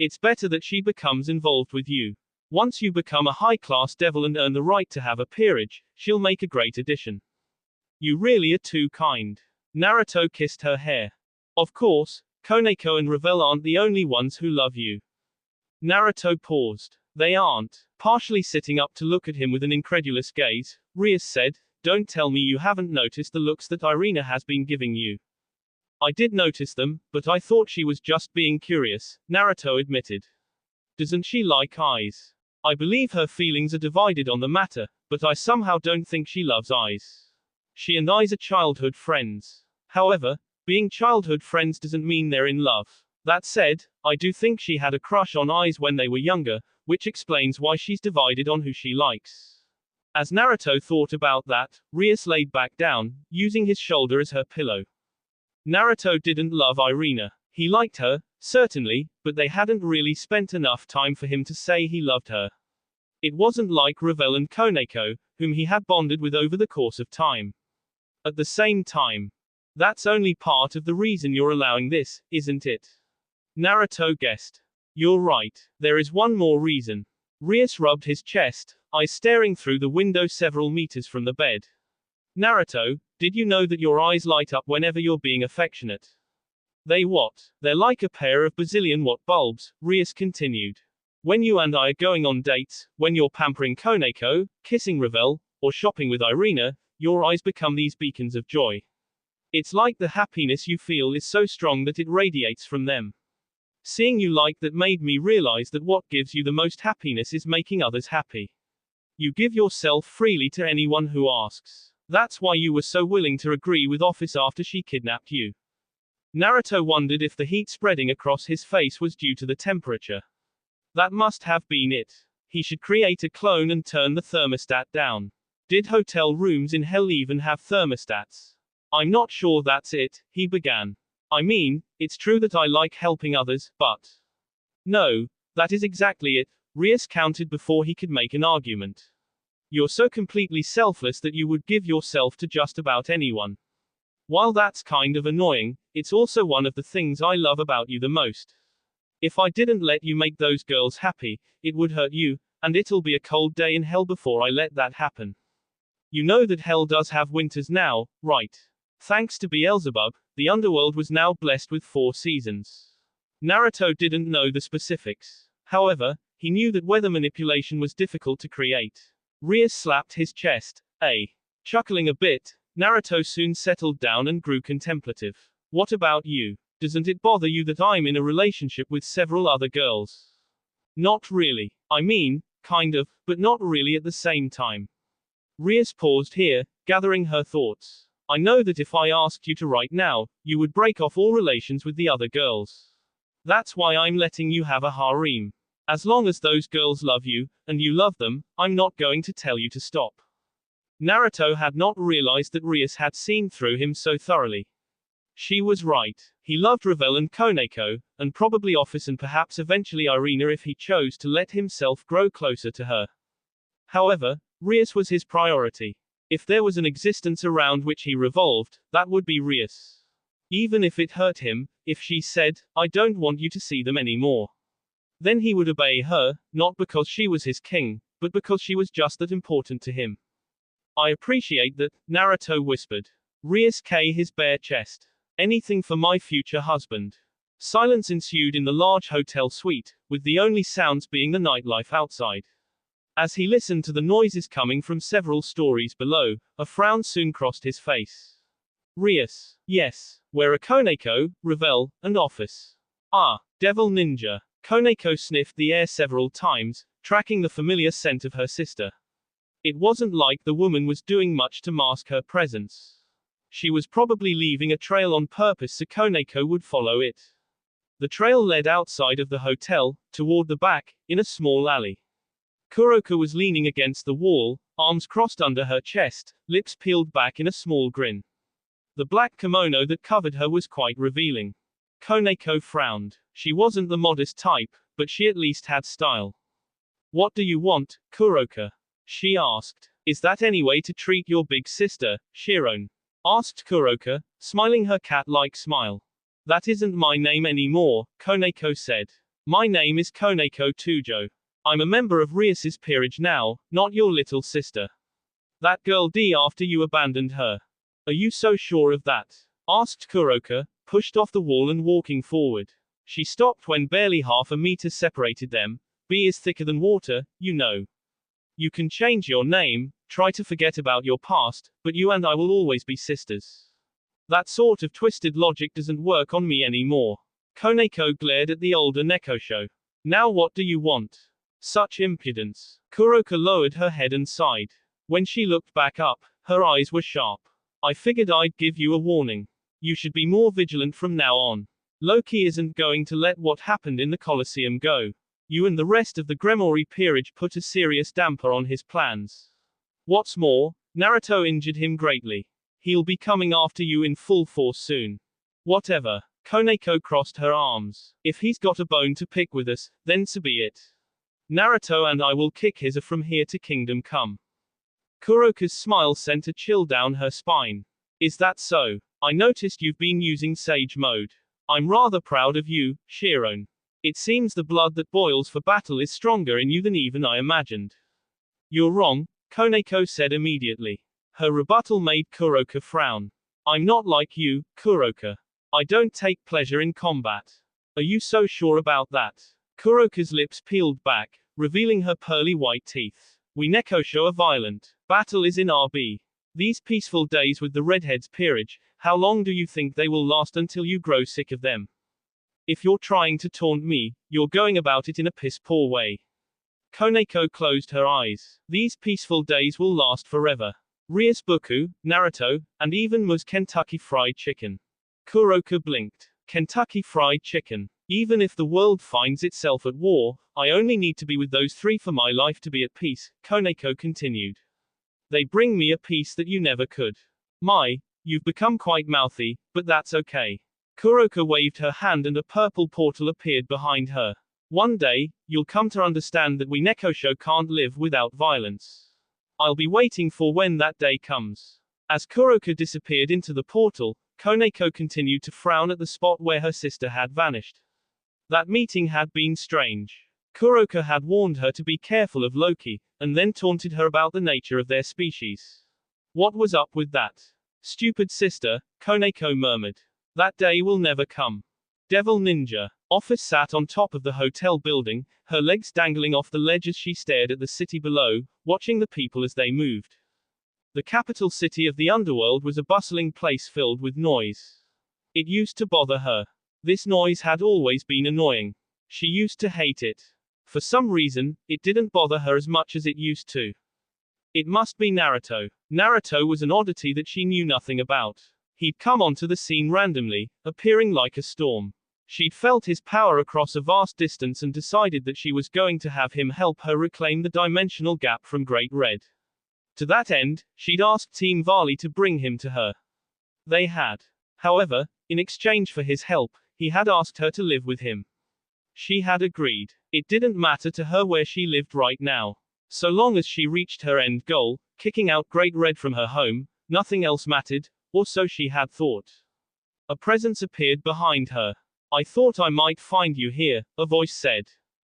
A: It's better that she becomes involved with you. Once you become a high-class devil and earn the right to have a peerage, she'll make a great addition. You really are too kind. Naruto kissed her hair. Of course, Koneko and Ravel aren't the only ones who love you. Naruto paused. They aren't. Partially sitting up to look at him with an incredulous gaze, Rias said, "Don't tell me you haven't noticed the looks that Irina has been giving you." "I did notice them, but I thought she was just being curious," Naruto admitted. "Doesn't she like eyes?" "I believe her feelings are divided on the matter, but I somehow don't think she loves eyes. She and I are childhood friends. However, being childhood friends doesn't mean they're in love. That said, I do think she had a crush on eyes when they were younger, which explains why she's divided on who she likes." As Naruto thought about that, Rias laid back down, using his shoulder as her pillow. Naruto didn't love Irina. He liked her, certainly, but they hadn't really spent enough time for him to say he loved her. It wasn't like Ravel and Koneko, whom he had bonded with over the course of time. At the same time, that's only part of the reason you're allowing this, isn't it? Naruto guessed. You're right. There is one more reason. Rias rubbed his chest, eyes staring through the window several meters from the bed. Naruto, did you know that your eyes light up whenever you're being affectionate? They what? They're like a pair of bazillion watt bulbs, Rias continued. When you and I are going on dates, when you're pampering Koneko, kissing Ravel, or shopping with Irina, your eyes become these beacons of joy. It's like the happiness you feel is so strong that it radiates from them. Seeing you like that made me realize that what gives you the most happiness is making others happy. You give yourself freely to anyone who asks. That's why you were so willing to agree with Office after she kidnapped you." Naruto wondered if the heat spreading across his face was due to the temperature. That must have been it. He should create a clone and turn the thermostat down. Did hotel rooms in hell even have thermostats? "I'm not sure that's it," he began. "I mean, it's true that I like helping others, but..." "No, that is exactly it," Rias countered before he could make an argument. "You're so completely selfless that you would give yourself to just about anyone. While that's kind of annoying, it's also one of the things I love about you the most. If I didn't let you make those girls happy, it would hurt you, and it'll be a cold day in hell before I let that happen. You know that hell does have winters now, right? Thanks to Beelzebub, the underworld was now blessed with 4 seasons." Naruto didn't know the specifics. However, he knew that weather manipulation was difficult to create. Rias slapped his chest. Chuckling a bit, Naruto soon settled down and grew contemplative. "What about you? Doesn't it bother you that I'm in a relationship with several other girls?" "Not really. I mean, kind of, but not really at the same time." Rias paused here, gathering her thoughts. "I know that if I asked you to right now, you would break off all relations with the other girls. That's why I'm letting you have a harem. As long as those girls love you, and you love them, I'm not going to tell you to stop." Naruto had not realized that Rias had seen through him so thoroughly. She was right. He loved Ravel and Koneko, and probably Office and perhaps eventually Irina if he chose to let himself grow closer to her. However, Rias was his priority. If there was an existence around which he revolved, that would be Rias. Even if it hurt him, if she said, "I don't want you to see them anymore," then he would obey her, not because she was his king, but because she was just that important to him. "I appreciate that," Naruto whispered. Rias K his bare chest. "Anything for my future husband." Silence ensued in the large hotel suite, with the only sounds being the nightlife outside. As he listened to the noises coming from several stories below, a frown soon crossed his face. "Rias. Yes. Where are Koneko, Ravel, and Office?" "Ah, devil ninja." Koneko sniffed the air several times, tracking the familiar scent of her sister. It wasn't like the woman was doing much to mask her presence. She was probably leaving a trail on purpose so Koneko would follow it. The trail led outside of the hotel, toward the back, in a small alley. Kuroka was leaning against the wall, arms crossed under her chest, lips peeled back in a small grin. The black kimono that covered her was quite revealing. Koneko frowned. She wasn't the modest type, but she at least had style. "What do you want, Kuroka?" she asked. Is that any way to treat your big sister, Shiron? Asked Kuroka, smiling her cat-like smile. That isn't my name anymore, Koneko said. My name is Koneko Tujo. I'm a member of Rias's peerage now, not your little sister. That girl D after you abandoned her. Are you so sure of that? Asked Kuroka, pushed off the wall and walking forward. She stopped when barely half a meter separated them. B is thicker than water, you know. You can change your name, try to forget about your past, but you and I will always be sisters. That sort of twisted logic doesn't work on me anymore. Koneko glared at the older Nekosho. Now what do you want? Such impudence. Kuroka lowered her head and sighed. When she looked back up, her eyes were sharp. I figured I'd give you a warning. You should be more vigilant from now on. Loki isn't going to let what happened in the Colosseum go. You and the rest of the Gremory peerage put a serious damper on his plans. What's more, Naruto injured him greatly. He'll be coming after you in full force soon. Whatever. Koneko crossed her arms. If he's got a bone to pick with us, then so be it. Naruto and I will kick his ass from here to Kingdom Come. Kuroka's smile sent a chill down her spine. Is that so? I noticed you've been using Sage Mode. I'm rather proud of you, Shiron. It seems the blood that boils for battle is stronger in you than even I imagined. You're wrong, Koneko said immediately. Her rebuttal made Kuroka frown. I'm not like you, Kuroka. I don't take pleasure in combat. Are you so sure about that? Kuroka's lips peeled back, revealing her pearly white teeth. We Nekosho are violent. Battle is in RB. These peaceful days with the redheads peerage, how long do you think they will last until you grow sick of them? If you're trying to taunt me, you're going about it in a piss-poor way. Koneko closed her eyes. These peaceful days will last forever. Rias Buku, Naruto, and even Muz Kentucky Fried Chicken. Kuroka blinked. Kentucky Fried Chicken. Even if the world finds itself at war, I only need to be with those three for my life to be at peace, Koneko continued. They bring me a peace that you never could. You've become quite mouthy, but that's okay. Kuroka waved her hand and a purple portal appeared behind her. One day, you'll come to understand that we Nekosho can't live without violence. I'll be waiting for when that day comes. As Kuroka disappeared into the portal, Koneko continued to frown at the spot where her sister had vanished. That meeting had been strange. Kuroka had warned her to be careful of Loki, and then taunted her about the nature of their species. What was up with that? Stupid sister, Koneko murmured. That day will never come. Devil Ninja. Office sat on top of the hotel building, her legs dangling off the ledge as she stared at the city below, watching the people as they moved. The capital city of the underworld was a bustling place filled with noise. It used to bother her. This noise had always been annoying. She used to hate it. For some reason, it didn't bother her as much as it used to. It must be Naruto. Naruto was an oddity that she knew nothing about. He'd come onto the scene randomly, appearing like a storm. She'd felt his power across a vast distance and decided that she was going to have him help her reclaim the dimensional gap from Great Red. To that end, she'd asked Team Varley to bring him to her. They had. However, in exchange for his help, he had asked her to live with him. She had agreed. It didn't matter to her where she lived right now. So long as she reached her end goal, kicking out Great Red from her home, nothing else mattered, or so she had thought. A presence appeared behind her. I thought I might find you here, a voice said.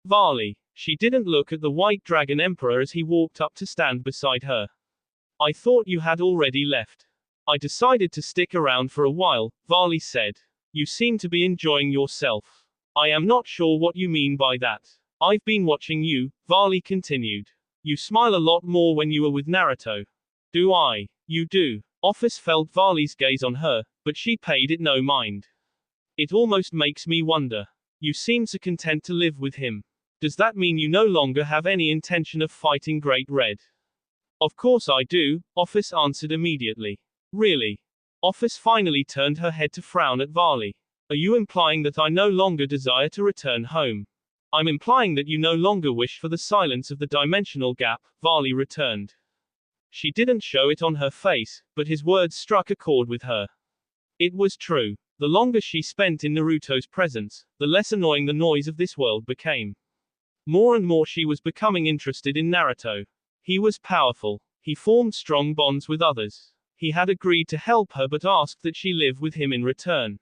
A: Varley. She didn't look at the White Dragon Emperor as he walked up to stand beside her. I thought you had already left. I decided to stick around for a while, Varley said. You seem to be enjoying yourself. I am not sure what you mean by that. I've been watching you, Varley continued. You smile a lot more when you are with Naruto. Do I? You do. Office felt Varley's gaze on her, but she paid it no mind. It almost makes me wonder. You seem so content to live with him. Does that mean you no longer have any intention of fighting Great Red? Of course I do, Office answered immediately. Really? Office finally turned her head to frown at Varley. Are you implying that I no longer desire to return home? I'm implying that you no longer wish for the silence of the dimensional gap, Varley returned. She didn't show it on her face, but his words struck a chord with her. It was true. The longer she spent in Naruto's presence, the less annoying the noise of this world became. More and more she was becoming interested in Naruto. He was powerful. He formed strong bonds with others. He had agreed to help her but asked that she live with him in return.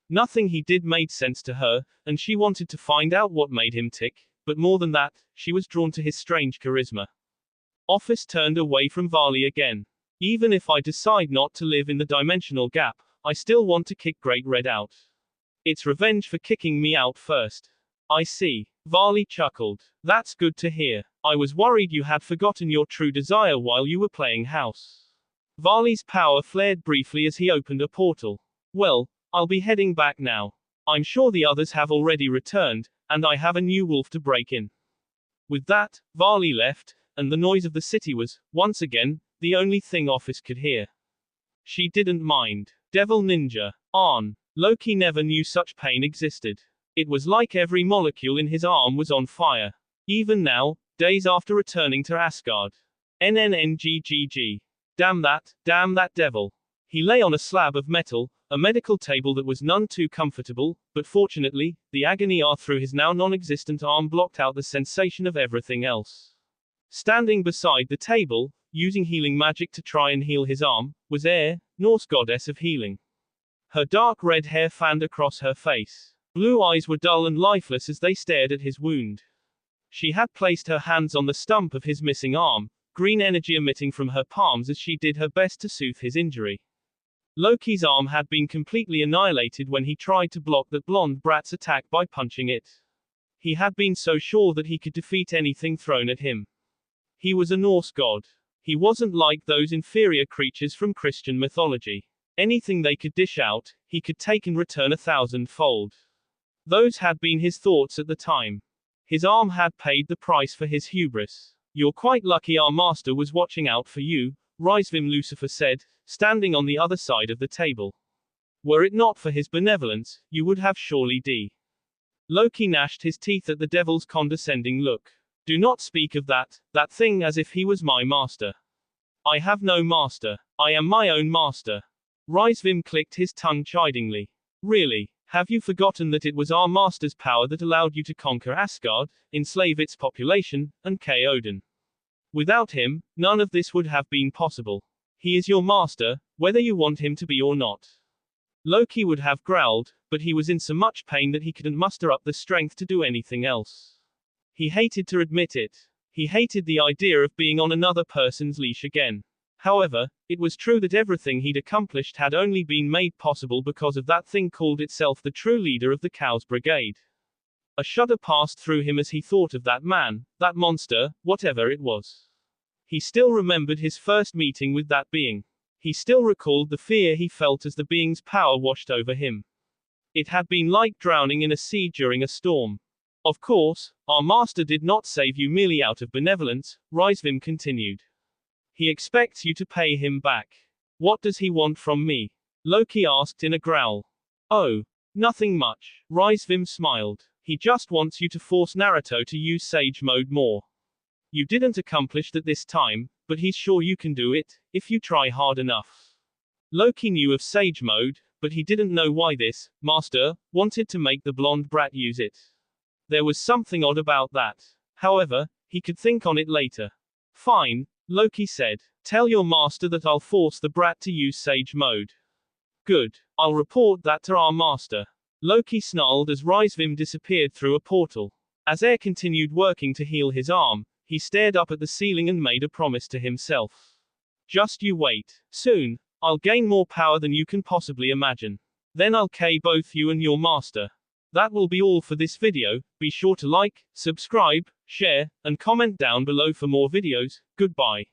A: Nothing he did made sense to her, and she wanted to find out what made him tick, but more than that, she was drawn to his strange charisma. Office turned away from Varley again. Even if I decide not to live in the dimensional gap, I still want to kick Great Red out. It's revenge for kicking me out first. I see. Varley chuckled. That's good to hear. I was worried you had forgotten your true desire while you were playing house. Varley's power flared briefly as he opened a portal. Well, I'll be heading back now. I'm sure the others have already returned, and I have a new wolf to break in. With that, Varley left, and the noise of the city was, once again, the only thing Office could hear. She didn't mind. Devil Ninja. On. Loki never knew such pain existed. It was like every molecule in his arm was on fire. Even now, days after returning to Asgard. NNNGGG. Damn that devil. He lay on a slab of metal, a medical table that was none too comfortable, but fortunately, the agony through his now non-existent arm blocked out the sensation of everything else. Standing beside the table, using healing magic to try and heal his arm, was Air, Norse goddess of healing. Her dark red hair fanned across her face. Blue eyes were dull and lifeless as they stared at his wound. She had placed her hands on the stump of his missing arm, green energy emitting from her palms as she did her best to soothe his injury. Loki's arm had been completely annihilated when he tried to block that blonde brat's attack by punching it. He had been so sure that he could defeat anything thrown at him. He was a Norse god. He wasn't like those inferior creatures from Christian mythology. Anything they could dish out, he could take and return 1,000-fold. Those had been his thoughts at the time. His arm had paid the price for his hubris. You're quite lucky our master was watching out for you, Rysvim Lucifer said, standing on the other side of the table. Were it not for his benevolence, you would have surely died. Loki gnashed his teeth at the devil's condescending look. Do not speak of that thing as if he was my master. I have no master. I am my own master. Rysvim clicked his tongue chidingly. Really, have you forgotten that it was our master's power that allowed you to conquer Asgard, enslave its population, and kill Odin? Without him, none of this would have been possible. He is your master, whether you want him to be or not. Loki would have growled, but he was in so much pain that he couldn't muster up the strength to do anything else. He hated to admit it. He hated the idea of being on another person's leash again. However, it was true that everything he'd accomplished had only been made possible because of that thing called itself the true leader of the Cows Brigade. A shudder passed through him as he thought of that man, that monster, whatever it was. He still remembered his first meeting with that being. He still recalled the fear he felt as the being's power washed over him. It had been like drowning in a sea during a storm. Of course, our master did not save you merely out of benevolence, Rysvim continued. He expects you to pay him back. What does he want from me? Loki asked in a growl. Oh, nothing much. Rysvim smiled. He just wants you to force Naruto to use Sage Mode more. You didn't accomplish that this time, but he's sure you can do it, if you try hard enough. Loki knew of Sage Mode, but he didn't know why this master wanted to make the blonde brat use it. There was something odd about that. However, he could think on it later. Fine, Loki said. Tell your master that I'll force the brat to use Sage Mode. Good. I'll report that to our master. Loki snarled as Rysvim disappeared through a portal. As Air continued working to heal his arm, he stared up at the ceiling and made a promise to himself. Just you wait. Soon, I'll gain more power than you can possibly imagine. Then I'll kill both you and your master. That will be all for this video. Be sure to like, subscribe, share, and comment down below for more videos. Goodbye.